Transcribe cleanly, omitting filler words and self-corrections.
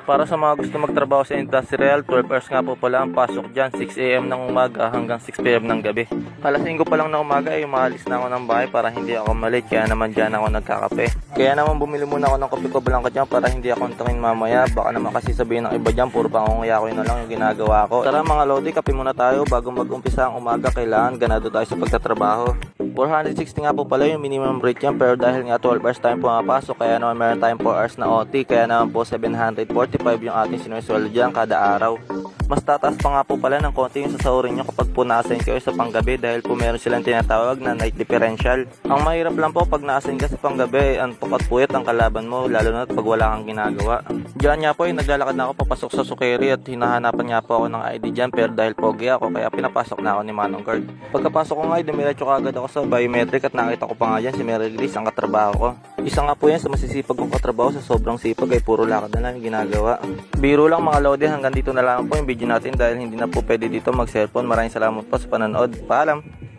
Para sa mga gusto magtrabaho sa industrial, 12 hours nga po pala ang pasok dyan, 6 AM ng umaga hanggang 6 PM ng gabi. Alas 5 pa lang na umaga ay umalis na ako ng bahay para hindi ako malate, kaya naman dyan ako nagkakape. Kaya naman bumili muna ako ng kopi ko blanca dyan para hindi ako antukin mamaya. Baka naman kasi sabihin ng iba dyan, puro pangunguya ko yun na lang yung ginagawa ko. Tara mga lodi, kape muna tayo bago mag-umpisa ang umaga. Kailangan ganado tayo sa pagtatrabaho. 460 nga po pala yung minimum rate yan, pero dahil nga 12 hours time pumapasok, kaya naman meron tayong 4 hours na OT, kaya naman po 745 yung ating sinusweldo dyan kada araw. Mas tataas pa nga po pala ng konti yung sasahurin nyo kapag po na-assign kayo sa panggabi, dahil po meron silang tinatawag na night differential. Ang mahirap lang po pag na-assign ka sa panggabi, antok at puyat ang kalaban mo, lalo na pag wala kang ginagawa. Diyan nga po naglalakad na ako papasok sa Sukeri at hinahanapan nga po ako ng ID dyan, pero dahil pogi ako kaya pinapasok na ako ni Manong Guard. Pagkapasok ko nga ay dumiretso kagad ako sa biometric at nakita ko pa nga dyan si Mary Grace, ang katrabaho ko. Isa nga po yan sa masisipag kong katrabaho, sa sobrang sipag ay puro lakad na lang yung ginagawa. Biro lang mga lodi, hanggang dito na lang po yung video natin dahil hindi na po pwede dito mag cellphone. Maraming salamat po sa panonood. Paalam!